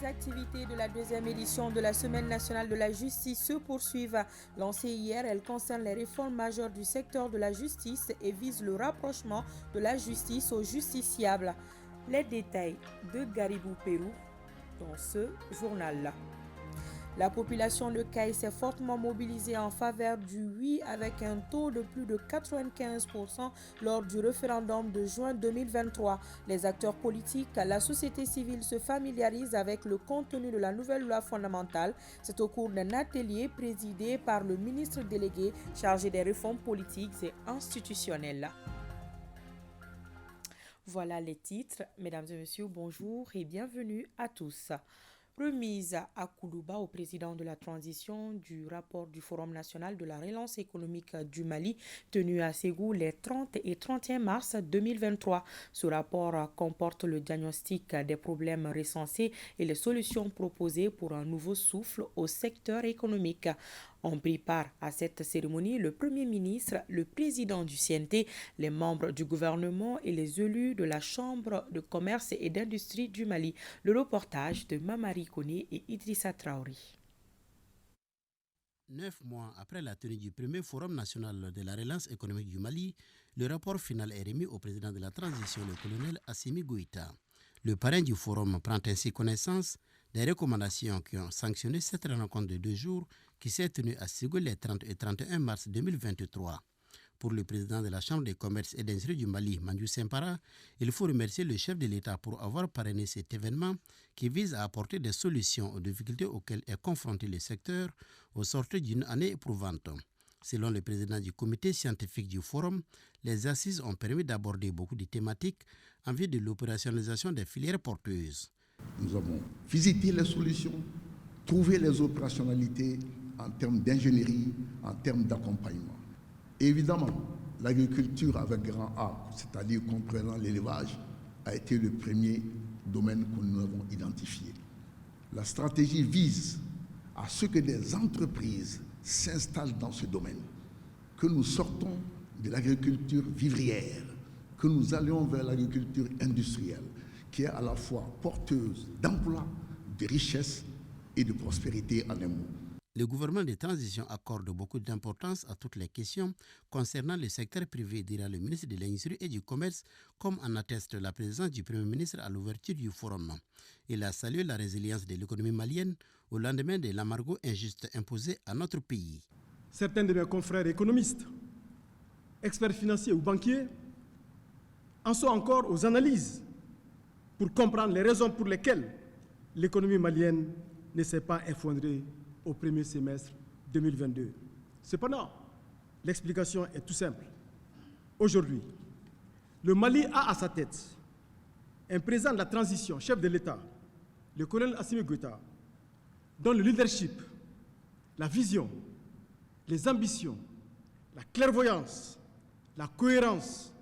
Les activités de la deuxième édition de la Semaine nationale de la justice se poursuivent. Lancée hier, elle concerne les réformes majeures du secteur de la justice et vise le rapprochement de la justice aux justiciables. Les détails de Garibou Pérou dans ce journal-là. La population de Caille s'est fortement mobilisée en faveur du oui avec un taux de plus de 95% lors du référendum de juin 2023. Les acteurs politiques, la société civile se familiarisent avec le contenu de la nouvelle loi fondamentale. C'est au cours d'un atelier présidé par le ministre délégué chargé des réformes politiques et institutionnelles. Voilà les titres. Mesdames et messieurs, bonjour et bienvenue à tous. Remise à Koulouba au président de la transition du rapport du Forum national de la relance économique du Mali tenu à Ségou les 30 et 31 mars 2023. Ce rapport comporte le diagnostic des problèmes recensés et les solutions proposées pour un nouveau souffle au secteur économique. On prit part à cette cérémonie le Premier ministre, le président du CNT, les membres du gouvernement et les élus de la Chambre de commerce et d'industrie du Mali. Le reportage de Mamari Koné et Idrissa Traoré. 9 mois après la tenue du premier Forum national de la relance économique du Mali, le rapport final est remis au président de la transition, le colonel Assimi Goïta. Le parrain du forum prend ainsi connaissance des recommandations qui ont sanctionné cette rencontre de 2 jours qui s'est tenue à Ségou les 30 et 31 mars 2023. Pour le président de la Chambre des commerces et d'industrie du Mali, Mandiou Sempara, il faut remercier le chef de l'État pour avoir parrainé cet événement qui vise à apporter des solutions aux difficultés auxquelles est confronté le secteur au sortir d'une année éprouvante. Selon le président du comité scientifique du forum, les assises ont permis d'aborder beaucoup de thématiques en vue de l'opérationnalisation des filières porteuses. Nous avons visité les solutions, trouvé les opérationnalités en termes d'ingénierie, en termes d'accompagnement. Évidemment, l'agriculture avec grand A, c'est-à-dire comprenant l'élevage, a été le premier domaine que nous avons identifié. La stratégie vise à ce que des entreprises s'installent dans ce domaine, que nous sortons de l'agriculture vivrière, que nous allions vers l'agriculture industrielle, qui est à la fois porteuse d'emplois, de richesses et de prospérité en un mot. Le gouvernement de transition accorde beaucoup d'importance à toutes les questions concernant le secteur privé, dira le ministre de l'Industrie et du Commerce, comme en atteste la présence du Premier ministre à l'ouverture du forum. Il a salué la résilience de l'économie malienne au lendemain de l'embargo injuste imposé à notre pays. Certains de mes confrères économistes, experts financiers ou banquiers, en sont encore aux analyses pour comprendre les raisons pour lesquelles l'économie malienne ne s'est pas effondrée au premier semestre 2022. Cependant, l'explication est tout simple. Aujourd'hui, le Mali a à sa tête un président de la transition, chef de l'État, le colonel Assimi Goïta, dont le leadership, la vision, les ambitions, la clairvoyance, la cohérence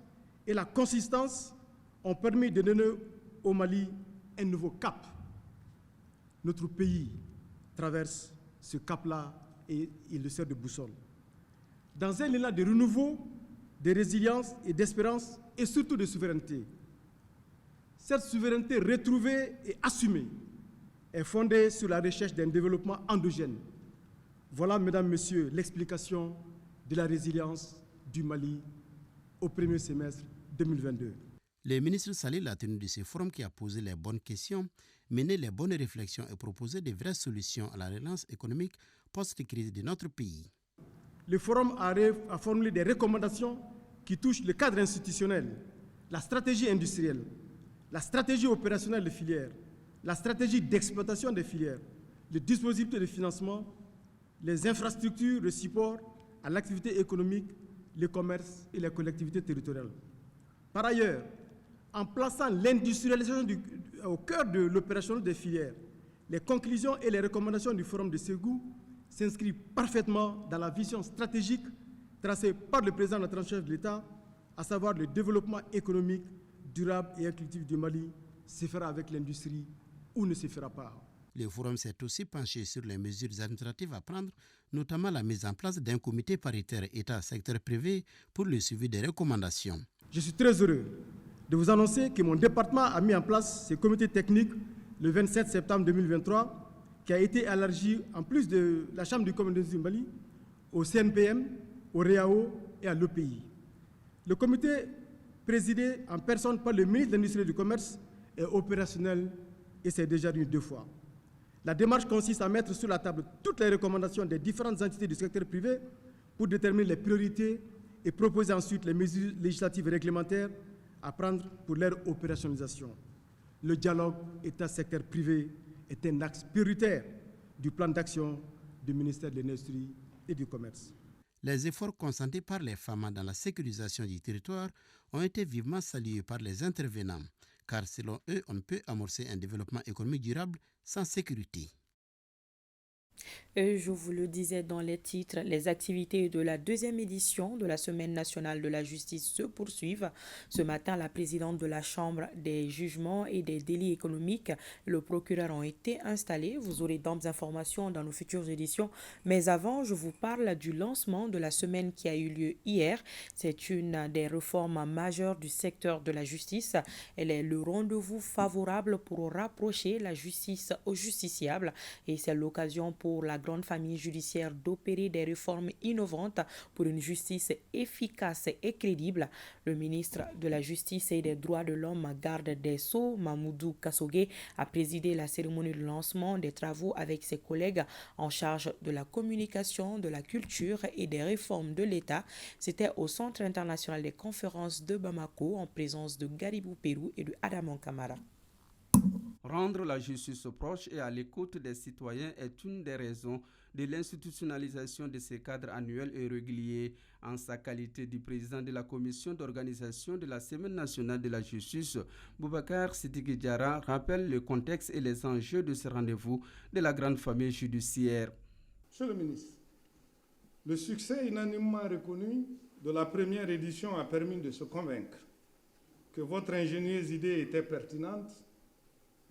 et la consistance ont permis de donner au Mali un nouveau cap. Notre pays traverse ce cap-là et il le sert de boussole. Dans un élan de renouveau, de résilience et d'espérance et surtout de souveraineté. Cette souveraineté retrouvée et assumée est fondée sur la recherche d'un développement endogène. Voilà, mesdames, messieurs, l'explication de la résilience du Mali au premier semestre 2022. Le ministre salue la tenue de ce forum qui a posé les bonnes questions, mené les bonnes réflexions et proposé de vraies solutions à la relance économique post-crise de notre pays. Le forum a formulé des recommandations qui touchent le cadre institutionnel, la stratégie industrielle, la stratégie opérationnelle des filières, la stratégie d'exploitation des filières, le dispositif de financement, les infrastructures de support à l'activité économique, le commerce et les collectivités territoriales. Par ailleurs, en plaçant l'industrialisation au cœur de l'opération des filières, les conclusions et les recommandations du Forum de Ségou s'inscrivent parfaitement dans la vision stratégique tracée par le président de la transition de l'État, à savoir le développement économique, durable et inclusif du Mali se fera avec l'industrie ou ne se fera pas. Le forum s'est aussi penché sur les mesures administratives à prendre, notamment la mise en place d'un comité paritaire État-secteur privé pour le suivi des recommandations. Je suis très heureux de vous annoncer que mon département a mis en place ce comité technique le 27 septembre 2023, qui a été élargi, en plus de la Chambre du commerce du Mali, au CNPM, au REAO et à l'EPI. Le comité, présidé en personne par le ministre de l'Industrie et du Commerce, est opérationnel et s'est déjà réuni 2 fois. La démarche consiste à mettre sur la table toutes les recommandations des différentes entités du secteur privé pour déterminer les priorités et proposer ensuite les mesures législatives et réglementaires à prendre pour leur opérationnalisation. Le dialogue État-secteur privé est un axe prioritaire du plan d'action du ministère de l'Industrie et du Commerce. Les efforts consentis par les femmes dans la sécurisation du territoire ont été vivement salués par les intervenants, car selon eux, on ne peut amorcer un développement économique durable sans sécurité. Et je vous le disais dans les titres, les activités de la 2e édition de la Semaine nationale de la justice se poursuivent. Ce matin, la présidente de la Chambre des jugements et des délits économiques et le procureur ont été installés. Vous aurez d'autres informations dans nos futures éditions. Mais avant, je vous parle du lancement de la semaine qui a eu lieu hier. C'est une des réformes majeures du secteur de la justice. Elle est le rendez-vous favorable pour rapprocher la justice aux justiciables et c'est l'occasion pour la grande famille judiciaire d'opérer des réformes innovantes pour une justice efficace et crédible. Le ministre de la Justice et des Droits de l'Homme, garde des Sceaux, Mamoudou Kassogué, a présidé la cérémonie de lancement des travaux avec ses collègues en charge de la communication, de la culture et des réformes de l'État. C'était au Centre international des conférences de Bamako en présence de Garibou Pérou et de Adamon Kamara. Rendre la justice proche et à l'écoute des citoyens est une des raisons de l'institutionnalisation de ces cadres annuels et réguliers. En sa qualité de président de la commission d'organisation de la Semaine nationale de la justice, Boubacar Sidiki Diarra rappelle le contexte et les enjeux de ce rendez-vous de la grande famille judiciaire. Monsieur le ministre, le succès unanimement reconnu de la première édition a permis de se convaincre que votre ingénieuse idée était pertinente,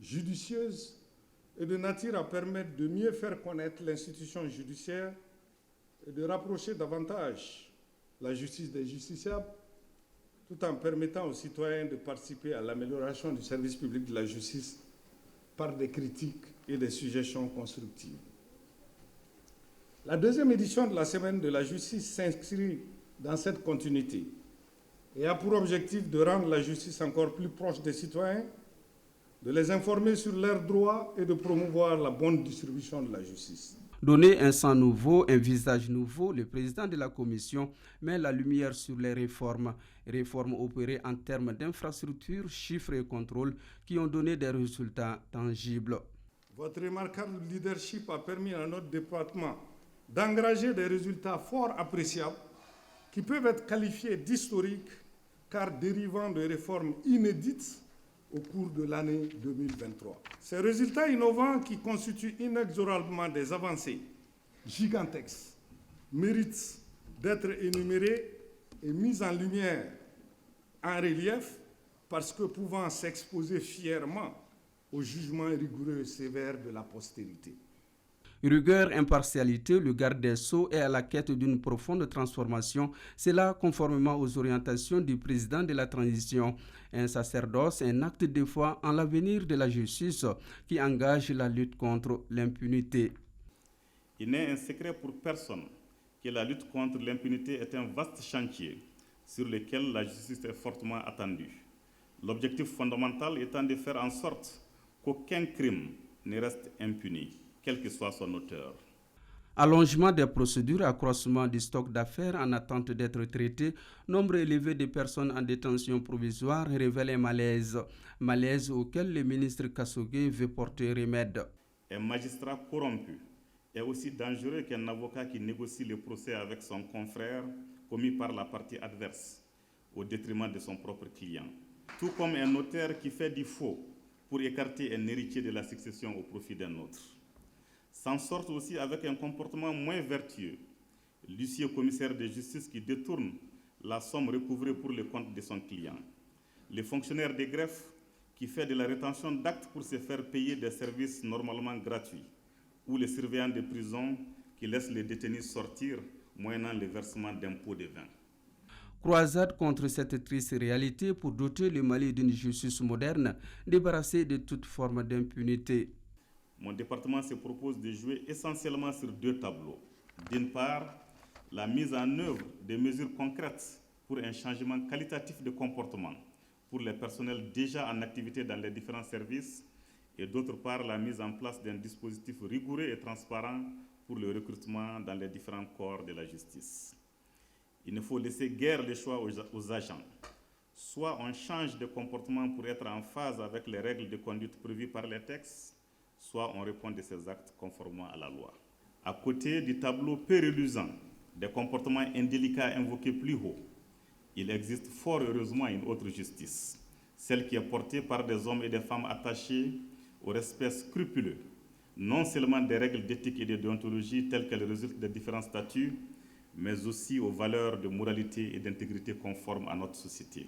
judicieuse et de nature à permettre de mieux faire connaître l'institution judiciaire et de rapprocher davantage la justice des justiciables, tout en permettant aux citoyens de participer à l'amélioration du service public de la justice par des critiques et des suggestions constructives. La 2e édition de la Semaine de la justice s'inscrit dans cette continuité et a pour objectif de rendre la justice encore plus proche des citoyens, de les informer sur leurs droits et de promouvoir la bonne distribution de la justice. Donner un sang nouveau, un visage nouveau, le président de la commission met la lumière sur les réformes opérées en termes d'infrastructures, chiffres et contrôles qui ont donné des résultats tangibles. Votre remarquable leadership a permis à notre département d'engranger des résultats fort appréciables qui peuvent être qualifiés d'historiques car dérivant de réformes inédites au cours de l'année 2023. Ces résultats innovants qui constituent inexorablement des avancées gigantesques méritent d'être énumérés et mis en lumière, en relief, parce que pouvant s'exposer fièrement au jugement rigoureux et sévère de la postérité. Rigueur, impartialité, le garde des Sceaux est à la quête d'une profonde transformation. C'est là conformément aux orientations du président de la transition. Un sacerdoce, un acte de foi en l'avenir de la justice qui engage la lutte contre l'impunité. Il n'est un secret pour personne que la lutte contre l'impunité est un vaste chantier sur lequel la justice est fortement attendue. L'objectif fondamental étant de faire en sorte qu'aucun crime ne reste impuni, quel que soit son auteur. Allongement des procédures, accroissement du stock d'affaires en attente d'être traité, nombre élevé de personnes en détention provisoire révèle un malaise auquel le ministre Kassogué veut porter remède. Un magistrat corrompu est aussi dangereux qu'un avocat qui négocie le procès avec son confrère commis par la partie adverse au détriment de son propre client. Tout comme un notaire qui fait du faux pour écarter un héritier de la succession au profit d'un autre. S'en sortent aussi avec un comportement moins vertueux, l'huissier commissaire de justice qui détourne la somme recouvrée pour le compte de son client, le fonctionnaire des greffes qui fait de la rétention d'actes pour se faire payer des services normalement gratuits, ou le surveillant de prison qui laisse les détenus sortir moyennant le versement d'impôts de vin. Croisade contre cette triste réalité pour doter le Mali d'une justice moderne, débarrassée de toute forme d'impunité. Mon département se propose de jouer essentiellement sur 2 tableaux. D'une part, la mise en œuvre de mesures concrètes pour un changement qualitatif de comportement pour les personnels déjà en activité dans les différents services, et d'autre part, la mise en place d'un dispositif rigoureux et transparent pour le recrutement dans les différents corps de la justice. Il ne faut laisser guère le choix aux agents. Soit on change de comportement pour être en phase avec les règles de conduite prévues par les textes, soit on répond de ces actes conformément à la loi. À côté du tableau peu reluisant des comportements indélicats invoqués plus haut, il existe fort heureusement une autre justice, celle qui est portée par des hommes et des femmes attachés au respect scrupuleux, non seulement des règles d'éthique et de déontologie telles qu'elles résultent des différents statuts, mais aussi aux valeurs de moralité et d'intégrité conformes à notre société.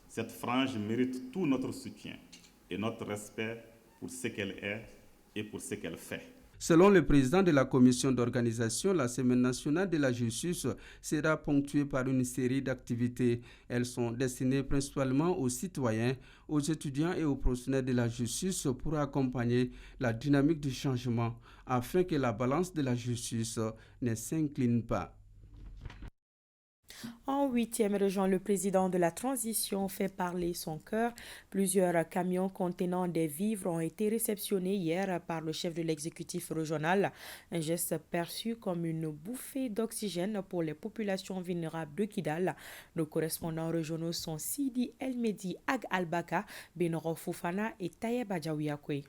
Cette frange mérite tout notre soutien et notre respect pour ce qu'elle est et pour ce qu'elle fait. Selon le président de la commission d'organisation, la Semaine nationale de la justice sera ponctuée par une série d'activités. Elles sont destinées principalement aux citoyens, aux étudiants et aux professionnels de la justice pour accompagner la dynamique du changement afin que la balance de la justice ne s'incline pas. En 8e région, le président de la transition fait parler son cœur. Plusieurs camions contenant des vivres ont été réceptionnés hier par le chef de l'exécutif régional. Un geste perçu comme une bouffée d'oxygène pour les populations vulnérables de Kidal. Nos correspondants régionaux sont Sidi El-Medi Ag Al-Baka, Benoro Fofana et Tayeb Adjaouiakwe.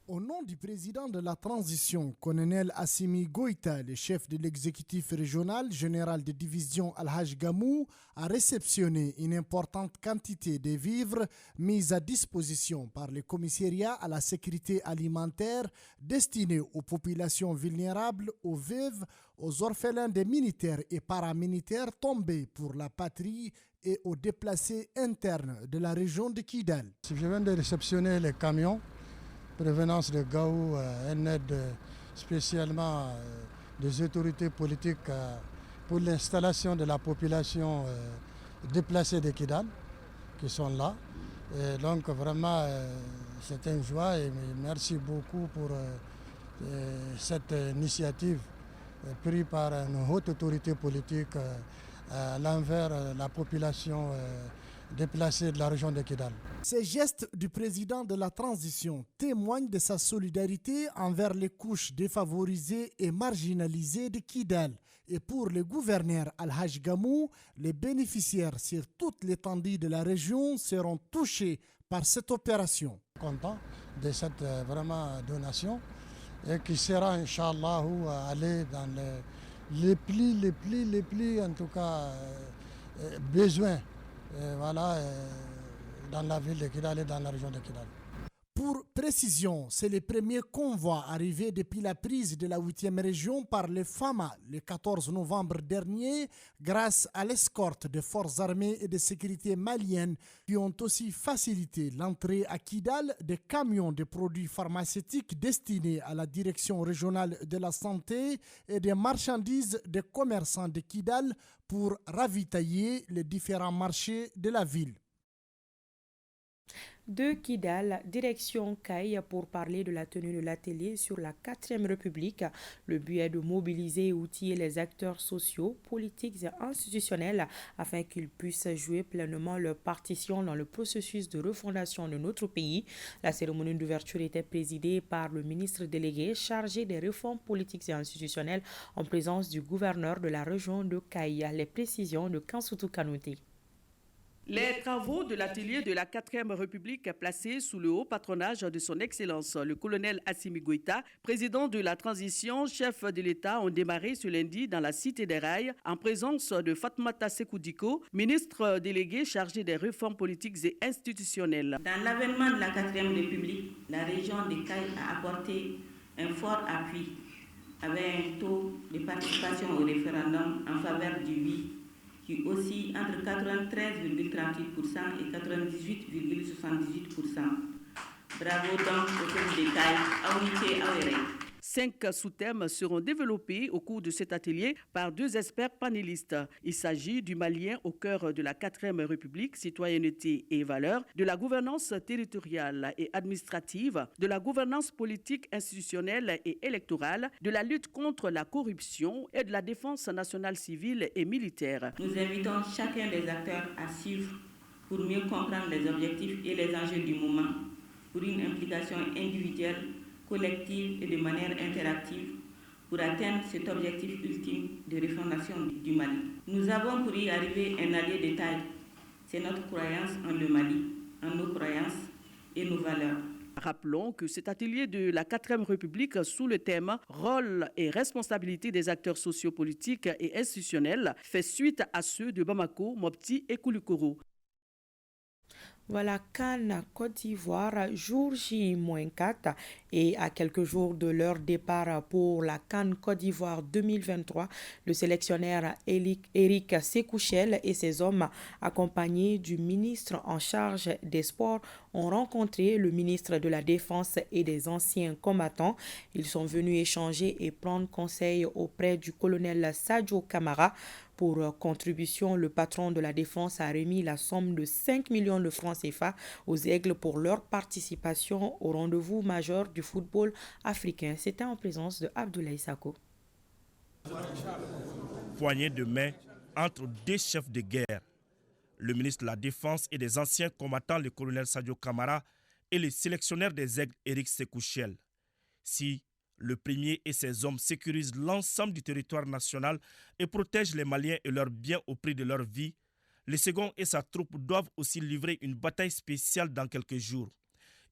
Au nom du président de la transition, colonel Assimi Goïta, le chef de l'exécutif régional, général de division Al-Haj Gamou, a réceptionné une importante quantité de vivres mis à disposition par le commissariat à la sécurité alimentaire destinés aux populations vulnérables, aux veuves, aux orphelins des militaires et paramilitaires tombés pour la patrie et aux déplacés internes de la région de Kidal. Je viens de réceptionner les camions prévenance de Gao, une aide spécialement des autorités politiques pour l'installation de la population déplacée de Kidal qui sont là. Et donc vraiment c'est une joie et merci beaucoup pour cette initiative prise par une haute autorité politique à l'envers la population déplacés de la région de Kidal. Ces gestes du président de la transition témoignent de sa solidarité envers les couches défavorisées et marginalisées de Kidal. Et pour le gouverneur Al-Haj Gamou, les bénéficiaires sur toute l'étendue de la région seront touchés par cette opération. Content de cette vraiment donation et qui sera, Inch'Allah, aller dans les plis, en tout cas, besoins. Voilà, dans la ville de Kidal et dans la région de Kidal. Pour précision, c'est le premier convoi arrivé depuis la prise de la 8e région par les FAMA le 14 novembre dernier grâce à l'escorte des forces armées et de sécurité maliennes qui ont aussi facilité l'entrée à Kidal des camions de produits pharmaceutiques destinés à la direction régionale de la santé et des marchandises des commerçants de Kidal pour ravitailler les différents marchés de la ville. De Kidal, direction Caille pour parler de la tenue de l'atelier sur la 4e République. Le but est de mobiliser et outiller les acteurs sociaux, politiques et institutionnels afin qu'ils puissent jouer pleinement leur partition dans le processus de refondation de notre pays. La cérémonie d'ouverture était présidée par le ministre délégué chargé des réformes politiques et institutionnelles en présence du gouverneur de la région de Caille. Les précisions de Kansoutou Kanouté. Les travaux de l'atelier de la 4e République placés sous le haut patronage de son Excellence, le colonel Assimi Goïta, président de la transition, chef de l'État, ont démarré ce lundi dans la Cité des Rails en présence de Fatmata Sekoudiko, ministre délégué chargé des réformes politiques et institutionnelles. Dans l'avènement de la 4e République, la région de Caille a apporté un fort appui avec un taux de participation au référendum en faveur du oui, qui oscille entre 93,38% et 98,78%. Bravo donc au peuple de Caille, à unité, à Ouéré. 5 sous-thèmes seront développés au cours de cet atelier par 2 experts panélistes. Il s'agit du malien au cœur de la 4e République, citoyenneté et valeurs, de la gouvernance territoriale et administrative, de la gouvernance politique, institutionnelle et électorale, de la lutte contre la corruption et de la défense nationale civile et militaire. Nous invitons chacun des acteurs à suivre pour mieux comprendre les objectifs et les enjeux du moment, pour une implication individuelle, collective et de manière interactive pour atteindre cet objectif ultime de refondation du Mali. Nous avons pour y arriver un allié de taille. C'est notre croyance en le Mali, en nos croyances et nos valeurs. Rappelons que cet atelier de la 4e République sous le thème « Rôle et responsabilité des acteurs sociopolitiques et institutionnels » fait suite à ceux de Bamako, Mopti et Koulikoro. Voilà, CAN Côte d'Ivoire, jour J-4 et à quelques jours de leur départ pour la CAN Côte d'Ivoire 2023, le sélectionneur Éric Sékouchel et ses hommes, accompagnés du ministre en charge des sports, ont rencontré le ministre de la Défense et des anciens combattants. Ils sont venus échanger et prendre conseil auprès du colonel Sadio Camara. Pour contribution, le patron de la Défense a remis la somme de 5 millions de francs CFA aux Aigles pour leur participation au rendez-vous majeur du football africain. C'était en présence de Abdoulaye Sako. Poignée de main entre 2 chefs de guerre, le ministre de la Défense et des anciens combattants, le colonel Sadio Camara, et le sélectionneur des Aigles, Éric Sékouchel. Si le premier et ses hommes sécurisent l'ensemble du territoire national et protègent les Maliens et leurs biens au prix de leur vie, le second et sa troupe doivent aussi livrer une bataille spéciale dans quelques jours.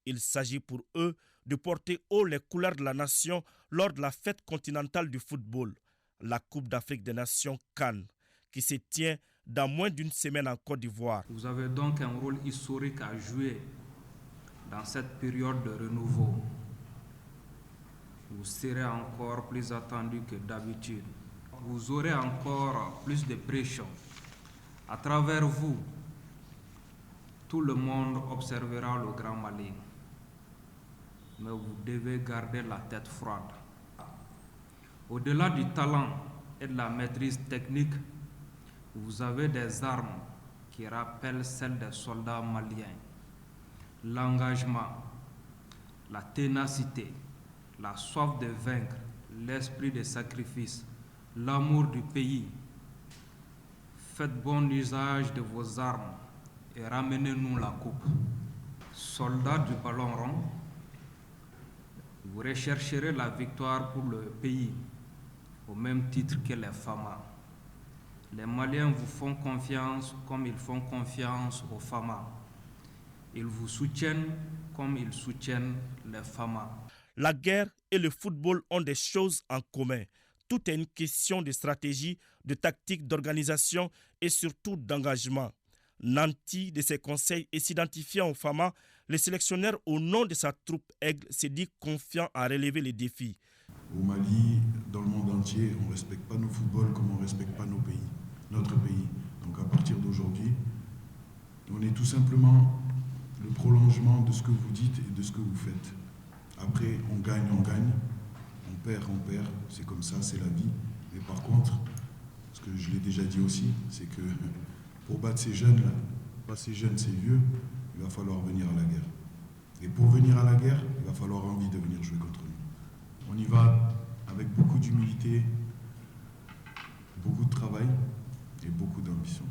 Il s'agit pour eux de porter haut les couleurs de la nation lors de la fête continentale du football, la Coupe d'Afrique des Nations CAN, qui se tient dans moins d'une semaine en Côte d'Ivoire. Vous avez donc un rôle historique à jouer dans cette période de renouveau. Vous serez encore plus attendu que d'habitude. Vous aurez encore plus de pression. À travers vous, tout le monde observera le Grand Mali. Mais vous devez garder la tête froide. Au-delà du talent et de la maîtrise technique, vous avez des armes qui rappellent celles des soldats maliens. L'engagement, la ténacité, la soif de vaincre, l'esprit de sacrifice, l'amour du pays. Faites bon usage de vos armes et ramenez-nous la coupe. Soldats du ballon rond, vous rechercherez la victoire pour le pays, au même titre que les FAMA. Les Maliens vous font confiance comme ils font confiance aux FAMA. Ils vous soutiennent comme ils soutiennent les FAMA. La guerre et le football ont des choses en commun. Tout est une question de stratégie, de tactique, d'organisation et surtout d'engagement. Nanti de ses conseils et s'identifiant aux FAMA, le sélectionneur au nom de sa troupe Aigle s'est dit confiant à relever les défis. Au Mali, dans le monde entier, on ne respecte pas nos footballs comme on ne respecte pas nos pays, notre pays. Donc à partir d'aujourd'hui, on est tout simplement le prolongement de ce que vous dites et de ce que vous faites. Après, on gagne, on perd, c'est comme ça, c'est la vie. Mais par contre, ce que je l'ai déjà dit aussi, c'est que pour battre ces jeunes-là, pas ces jeunes, ces vieux, il va falloir venir à la guerre. Et pour venir à la guerre, il va falloir envie de venir jouer contre nous. On y va avec beaucoup d'humilité, beaucoup de travail et beaucoup d'ambition.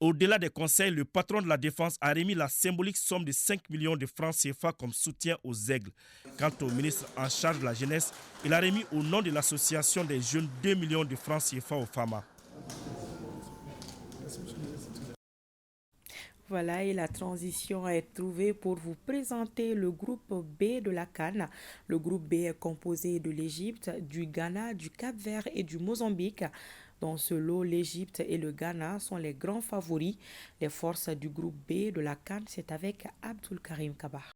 Au-delà des conseils, le patron de la Défense a remis la symbolique somme de 5 millions de francs CFA comme soutien aux Aigles. Quant au ministre en charge de la jeunesse, il a remis au nom de l'association des jeunes 2 millions de francs CFA aux FAMA. Voilà, et la transition est trouvée pour vous présenter le groupe B de la CAN. Le groupe B est composé de l'Égypte, du Ghana, du Cap-Vert et du Mozambique. Dans ce lot, l'Égypte et le Ghana sont les grands favoris. Les forces du groupe B de la CAN, c'est avec Abdul Karim Kabar.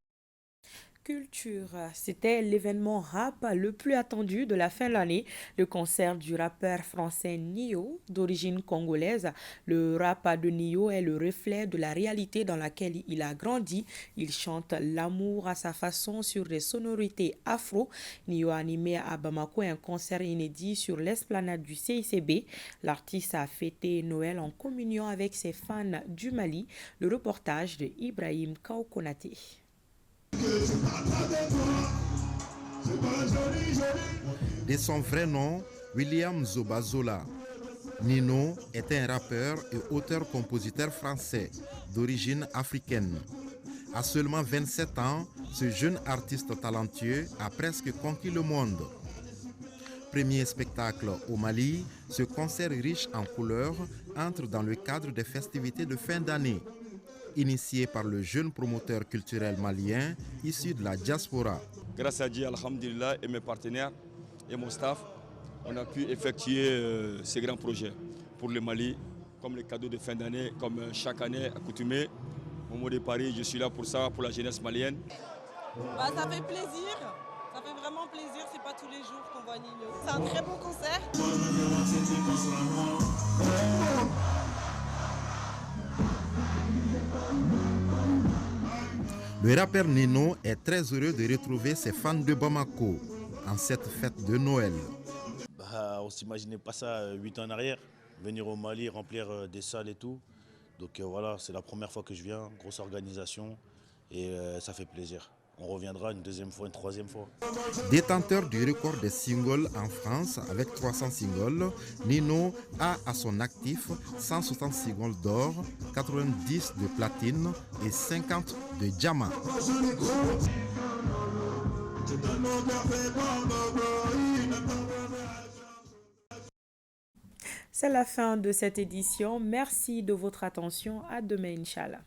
culture. C'était l'événement rap le plus attendu de la fin de l'année, le concert du rappeur français Nio, d'origine congolaise. Le rap de Nio est le reflet de la réalité dans laquelle il a grandi. Il chante l'amour à sa façon sur des sonorités afro. Nio a animé à Bamako un concert inédit sur l'esplanade du CICB. L'artiste a fêté Noël en communion avec ses fans du Mali. Le reportage de Ibrahim Kaokonaté. De son vrai nom, William Zobazola, Nino est un rappeur et auteur-compositeur français d'origine africaine. À seulement 27 ans, ce jeune artiste talentueux a presque conquis le monde. Premier spectacle au Mali, ce concert riche en couleurs entre dans le cadre des festivités de fin d'année. Initié par le jeune promoteur culturel malien issu de la diaspora. Grâce à Dieu, alhamdulillah, et mes partenaires et mon staff, on a pu effectuer ces grands projets pour le Mali, comme les cadeaux de fin d'année, comme chaque année accoutumé. Au mot de Paris, je suis là pour ça, pour la jeunesse malienne. Ça fait plaisir, ça fait vraiment plaisir, c'est pas tous les jours qu'on voit Nino. C'est un très bon concert. Le rappeur Nino est très heureux de retrouver ses fans de Bamako en cette fête de Noël. On ne s'imaginait pas ça 8 ans en arrière, venir au Mali, remplir des salles et tout. Donc voilà, c'est la première fois que je viens, grosse organisation et ça fait plaisir. On reviendra une deuxième fois, une troisième fois. Détenteur du record des singles en France avec 300 singles, Nino a à son actif 160 singles d'or, 90 de platine et 50 de diamant. C'est la fin de cette édition. Merci de votre attention. À demain, Inch'Allah.